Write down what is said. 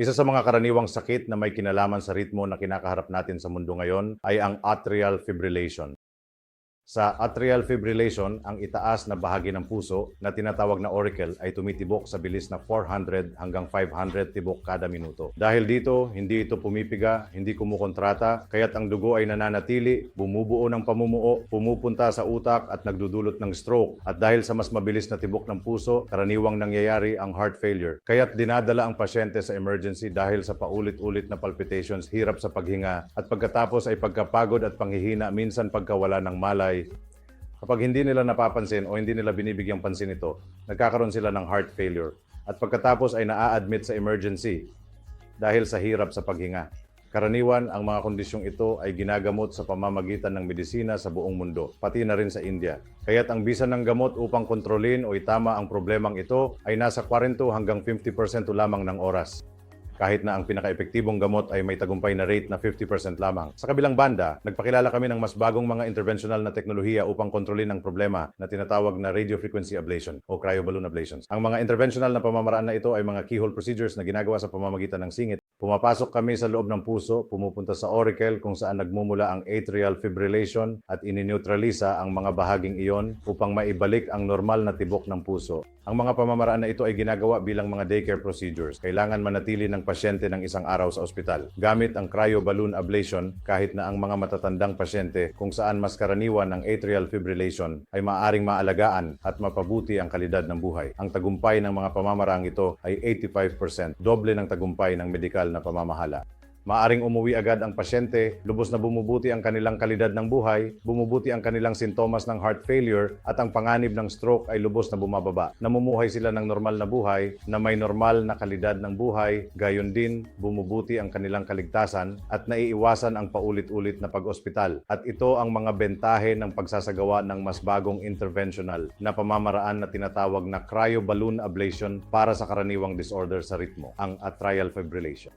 Isa sa mga karaniwang sakit na may kinalaman sa ritmo na kinakaharap natin sa mundo ngayon ay ang atrial fibrillation. Sa atrial fibrillation, ang itaas na bahagi ng puso na tinatawag na auricle ay tumitibok sa bilis na 400 hanggang 500 tibok kada minuto. Dahil dito, hindi ito pumipiga, hindi kumukontrata, kaya't ang dugo ay nananatili, bumubuo ng pamumuo, pumupunta sa utak at nagdudulot ng stroke. At dahil sa mas mabilis na tibok ng puso, karaniwang nangyayari ang heart failure. Kaya't dinadala ang pasyente sa emergency dahil sa paulit-ulit na palpitations, hirap sa paghinga, at pagkatapos ay pagkapagod at panghihina, minsan pagkawala ng malay. Kapag hindi nila napapansin o hindi nila binibigyang pansin ito, nagkakaroon sila ng heart failure at pagkatapos ay naa-admit sa emergency dahil sa hirap sa paghinga. Karaniwan, ang mga kondisyong ito ay ginagamot sa pamamagitan ng medisina sa buong mundo, pati na rin sa India. Kaya't ang bisa ng gamot upang kontrolin o itama ang problemang ito ay nasa 40 hanggang 50% lamang ng oras. Kahit na ang pinaka-epektibong gamot ay may tagumpay na rate na 50% lamang. Sa kabilang banda, nagpakilala kami ng mas bagong mga interventional na teknolohiya upang kontrolin ang problema na tinatawag na radiofrequency ablation o cryoballoon ablations. Ang mga interventional na pamamaraan na ito ay mga keyhole procedures na ginagawa sa pamamagitan ng singit. Pumapasok kami sa loob ng puso, pumupunta sa auricle kung saan nagmumula ang atrial fibrillation at inineutralisa ang mga bahaging iyon upang maibalik ang normal na tibok ng puso. Ang mga pamamaraan na ito ay ginagawa bilang mga daycare procedures. Kailangan manatili ng pasyente ng isang araw sa ospital. Gamit ang cryoballoon ablation kahit na ang mga matatandang pasyente kung saan mas karaniwan ng atrial fibrillation ay maaaring maalagaan at mapabuti ang kalidad ng buhay. Ang tagumpay ng mga pamamaraang ito ay 85%, doble ng tagumpay ng medikal na pamamahala. Maaring umuwi agad ang pasyente, lubos na bumubuti ang kanilang kalidad ng buhay, bumubuti ang kanilang sintomas ng heart failure at ang panganib ng stroke ay lubos na bumababa. Namumuhay sila ng normal na buhay na may normal na kalidad ng buhay, gayon din bumubuti ang kanilang kaligtasan at naiiwasan ang paulit-ulit na pag-ospital. At ito ang mga bentahe ng pagsasagawa ng mas bagong interventional na pamamaraan na tinatawag na cryoballoon ablation para sa karaniwang disorder sa ritmo, ang atrial fibrillation.